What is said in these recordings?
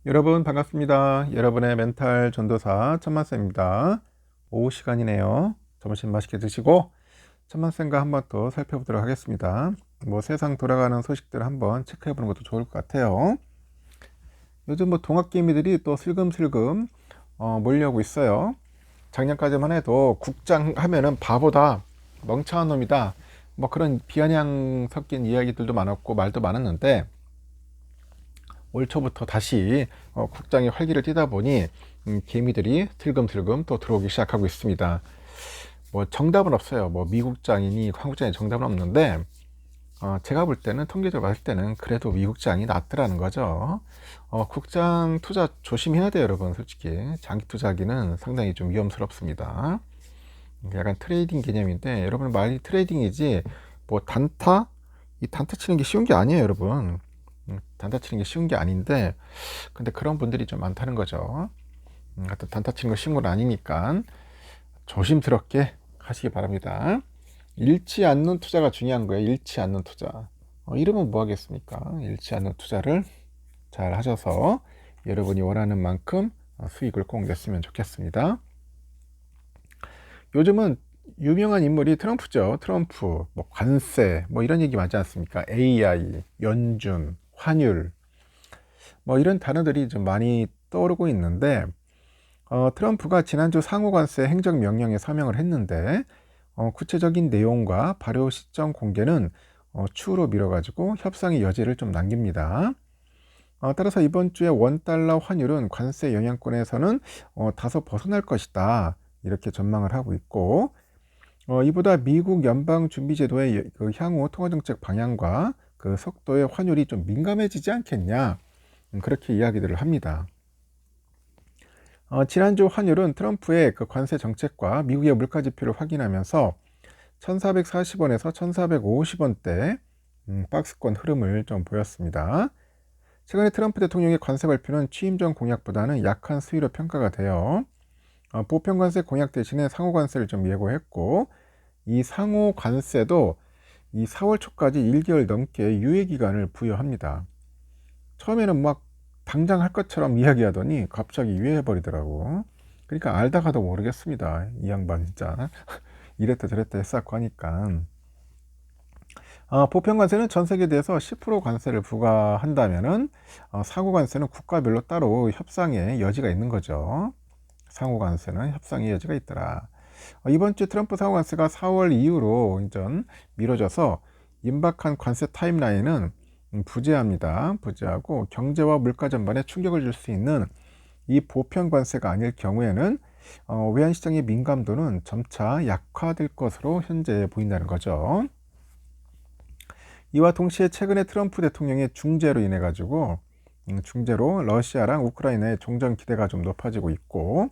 여러분 반갑습니다. 여러분의 멘탈 전도사 천만쌤입니다. 오후 시간이네요. 점심 맛있게 드시고 천만쌤과 한번 또 살펴보도록 하겠습니다. 세상 돌아가는 소식들 한번 체크해 보는 것도 좋을 것 같아요. 요즘 동학개미들이 또 슬금슬금 몰려오고 있어요. 작년까지만 해도 국장 하면은 바보다, 멍청한 놈이다, 그런 비아냥 섞인 이야기들도 많았고 말도 많았는데, 올 초부터 다시 국장이 활기를 띠다 보니 개미들이 슬금슬금 또 들어오기 시작하고 있습니다. 정답은 없어요. 미국장이니 한국장이 정답은 없는데, 제가 볼 때는 통계적으로 봤을 때는 그래도 미국장이 낫더라는 거죠. 국장 투자 조심해야 돼요, 여러분. 솔직히 장기 투자하기는 상당히 좀 위험스럽습니다. 약간 트레이딩 개념인데, 여러분 말이 트레이딩이지 단타, 이 단타 치는 게 쉬운 게 아니에요, 여러분. 단타 치는 게 쉬운 게 아닌데, 근데 그런 분들이 좀 많다는 거죠. 하여튼 단타 치는 거 쉬운 건 아니니까 조심스럽게 하시기 바랍니다. 잃지 않는 투자가 중요한 거예요. 잃지 않는 투자. 이러면 뭐 하겠습니까? 잃지 않는 투자를 잘 하셔서 여러분이 원하는 만큼 수익을 꼭 냈으면 좋겠습니다. 요즘은 유명한 인물이 트럼프죠. 트럼프, 관세, 이런 얘기 많지 않습니까? AI, 연준, 환율, 이런 단어들이 좀 많이 떠오르고 있는데, 트럼프가 지난주 상호관세 행정명령에 서명을 했는데, 구체적인 내용과 발효 시점 공개는 추후로 미뤄가지고 협상의 여지를 좀 남깁니다. 따라서 이번 주에 원달러 환율은 관세 영향권에서는 다소 벗어날 것이다, 이렇게 전망을 하고 있고, 이보다 미국 연방준비제도의 그 향후 통화정책 방향과 그 속도의 환율이 좀 민감해지지 않겠냐, 그렇게 이야기들을 합니다. 지난주 환율은 트럼프의 그 관세 정책과 미국의 물가 지표를 확인하면서 1440원에서 1450원대 박스권 흐름을 좀 보였습니다. 최근에 트럼프 대통령의 관세 발표는 취임 전 공약보다는 약한 수위로 평가가 돼요. 보편 관세 공약 대신에 상호 관세를 좀 예고했고, 이 상호 관세도 이 4월 초까지 1개월 넘게 유예 기간을 부여합니다. 처음에는 당장 할 것처럼 이야기하더니 갑자기 유예해 버리더라고. 그러니까 알다가도 모르겠습니다. 이 양반 진짜 이랬다 저랬다 했었고 하니까. 보편 관세는 전 세계에 대해서 10% 관세를 부과한다면은 상호 관세는 국가별로 따로 협상의 여지가 있는 거죠. 상호 관세는 협상의 여지가 있더라. 이번 주 트럼프 상호 관세가 4월 이후로 인전 미뤄져서 임박한 관세 타임라인은 부재합니다. 부재하고 경제와 물가 전반에 충격을 줄 수 있는 이 보편 관세가 아닐 경우에는 외환 시장의 민감도는 점차 약화될 것으로 현재 보인다는 거죠. 이와 동시에 최근에 트럼프 대통령의 중재로 인해 가지고 중재로 러시아랑 우크라이나의 종전 기대가 좀 높아지고 있고,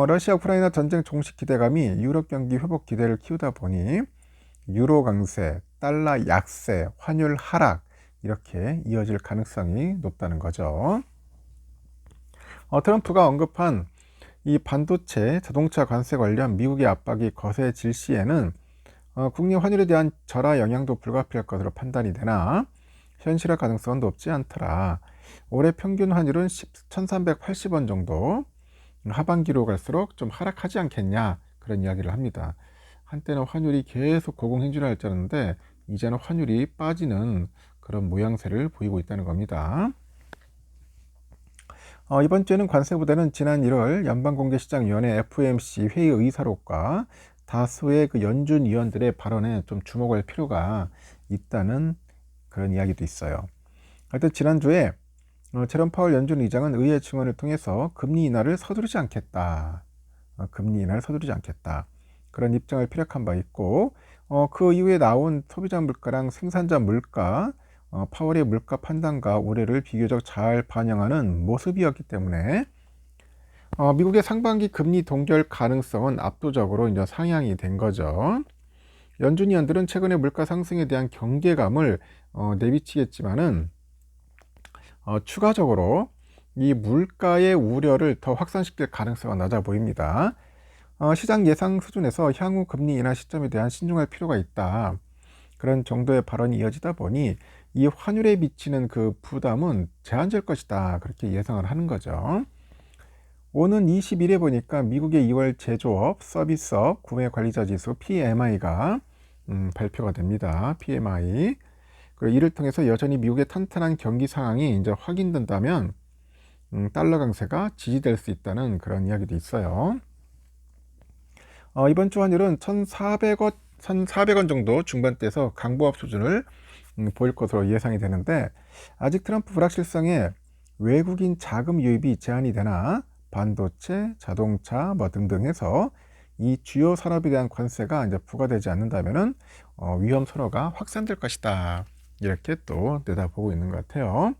러시아 우크라이나 전쟁 종식 기대감이 유럽 경기 회복 기대를 키우다 보니 유로 강세, 달러 약세, 환율 하락, 이렇게 이어질 가능성이 높다는 거죠. 트럼프가 언급한 이 반도체, 자동차 관세 관련 미국의 압박이 거세질 시에는 국내 환율에 대한 절하 영향도 불가피할 것으로 판단이 되나 현실화 가능성은 높지 않더라. 올해 평균 환율은 1380원 정도, 하반기로 갈수록 좀 하락하지 않겠냐, 그런 이야기를 합니다. 한때는 환율이 계속 고공행진을 줄 알았는데 이제는 환율이 빠지는 그런 모양새를 보이고 있다는 겁니다. 이번 주에는 관세부대는 지난 1월 연방공개시장위원회 FOMC 회의 의사록과 다수의 그 연준 위원들의 발언에 좀 주목할 필요가 있다는 그런 이야기도 있어요. 하여튼 지난주에 제롬 파월 연준 의장은 의회 증언을 통해서 금리 인하를 서두르지 않겠다. 금리 인하를 서두르지 않겠다. 그런 입장을 피력한 바 있고, 그 이후에 나온 소비자 물가랑 생산자 물가, 파월의 물가 판단과 우려를 비교적 잘 반영하는 모습이었기 때문에 미국의 상반기 금리 동결 가능성은 압도적으로 이제 상향이 된 거죠. 연준 위원들은 최근에 물가 상승에 대한 경계감을 내비치겠지만은 추가적으로 이 물가의 우려를 더 확산시킬 가능성은 낮아 보입니다. 시장 예상 수준에서 향후 금리 인하 시점에 대한 신중할 필요가 있다, 그런 정도의 발언이 이어지다 보니 이 환율에 미치는 그 부담은 제한될 것이다. 그렇게 예상을 하는 거죠. 오는 20일에 보니까 미국의 2월 제조업, 서비스업, 구매 관리자 지수 PMI가 발표가 됩니다. PMI. 그리고 이를 통해서 여전히 미국의 탄탄한 경기 상황이 이제 확인된다면 달러 강세가 지지될 수 있다는 그런 이야기도 있어요. 이번 주 환율은 1,400원 정도 중반대에서 강보합 수준을 보일 것으로 예상이 되는데, 아직 트럼프 불확실성에 외국인 자금 유입이 제한이 되나 반도체, 자동차 뭐 등등 해서 이 주요 산업에 대한 관세가 이제 부과되지 않는다면은 위험 선호가 확산될 것이다. 이렇게 또 내다보고 있는 것 같아요.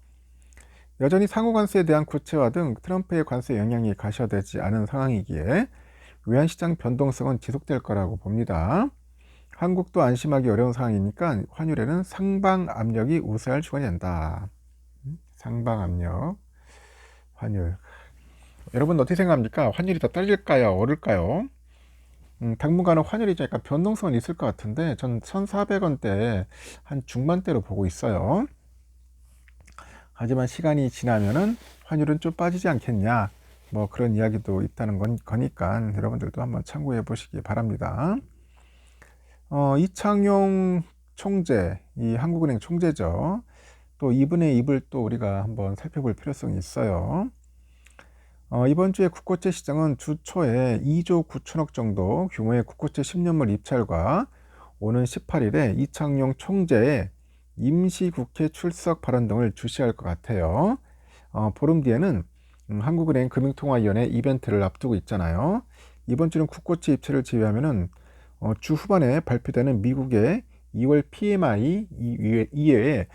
여전히 상호 관세에 대한 구체화 등 트럼프의 관세 영향이 가셔되지 않은 상황이기에 외환시장 변동성은 지속될 거라고 봅니다. 한국도 안심하기 어려운 상황이니까 환율에는 상방 압력이 우세할 주간이 된다. 상방 압력, 환율. 여러분 어떻게 생각합니까? 환율이 더 떨어질까요? 오를까요? 당분간은 환율이 약간 변동성은 있을 것 같은데 전 1,400원대 한 중반대로 보고 있어요. 하지만 시간이 지나면은 환율은 좀 빠지지 않겠냐, 뭐 그런 이야기도 있다는 거니까 여러분들도 한번 참고해 보시기 바랍니다. 이창용 총재, 이 한국은행 총재죠. 또 이분의 입을 또 우리가 한번 살펴볼 필요성이 있어요. 이번 주에 국고채 시장은 주 초에 2조 9천억 정도 규모의 국고채 10년물 입찰과 오는 18일에 이창용 총재의 임시국회 출석 발언 등을 주시할 것 같아요. 보름 뒤에는 한국은행 금융통화위원회 이벤트를 앞두고 있잖아요. 이번 주는 국고채 입찰을 제외하면은 주 후반에 발표되는 미국의 2월 PMI 이외에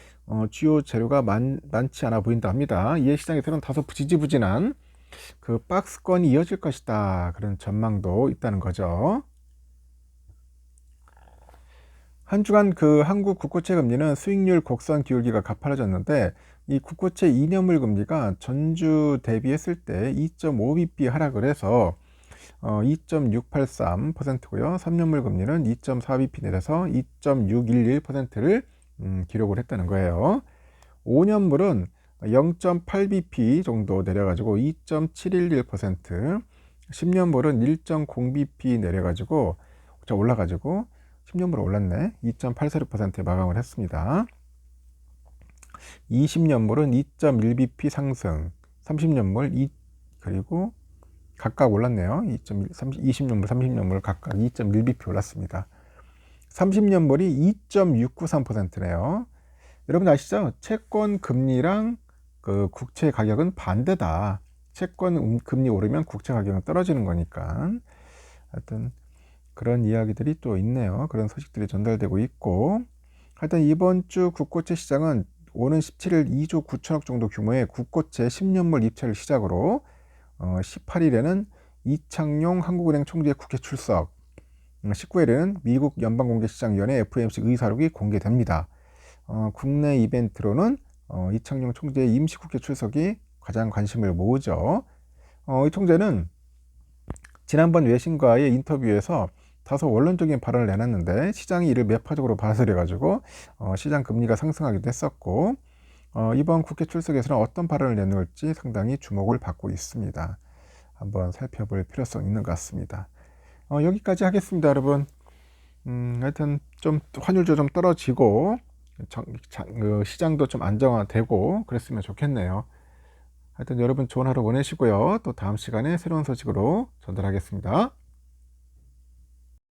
주요 재료가 많지 않아 보인다 합니다. 이에 시장에서는 다소 지지부진한 그 박스권이 이어질 것이다, 그런 전망도 있다는 거죠. 한 주간 그 한국 국고채 금리는 수익률 곡선 기울기가 가팔라졌는데, 이 국고채 2년물 금리가 전주 대비했을 때 2.5bp 하락을 해서 2.683%고요. 3년물 금리는 2.4bp 내려서 2.611%를 기록을 했다는 거예요. 5년물은 0.8bp 정도 내려가지고 2.711%, 10년물은 1.0bp 내려가지고 올라가지고 10년물 올랐네. 2.846%에 마감을 했습니다. 20년물은 2.1bp 상승, 30년물 그리고 각각 올랐네요. 20년물, 30년물 각각 2.1bp 올랐습니다. 30년물이 2.693%네요. 여러분 아시죠? 채권 금리랑 그 국채 가격은 반대다. 채권 금리 오르면 국채 가격은 떨어지는 거니까. 하여튼 그런 이야기들이 또 있네요. 그런 소식들이 전달되고 있고, 하여튼 이번 주 국고채 시장은 오는 17일 2조 9천억 정도 규모의 국고채 10년물 입찰을 시작으로 18일에는 이창용 한국은행 총재 국회 출석, 19일에는 미국 연방공개시장위원회 FOMC 의사록이 공개됩니다. 국내 이벤트로는 이창용 총재의 임시국회 출석이 가장 관심을 모으죠. 이 총재는 지난번 외신과의 인터뷰에서 다소 원론적인 발언을 내놨는데 시장이 이를 매파적으로 받아들여가지고 시장 금리가 상승하기도 했었고, 이번 국회 출석에서는 어떤 발언을 내놓을지 상당히 주목을 받고 있습니다. 한번 살펴볼 필요성이 있는 것 같습니다. 여기까지 하겠습니다, 여러분. 하여튼 좀 환율도 좀 떨어지고 시장도 좀 안정화되고 그랬으면 좋겠네요. 하여튼 여러분 좋은 하루 보내시고요. 또 다음 시간에 새로운 소식으로 전달하겠습니다.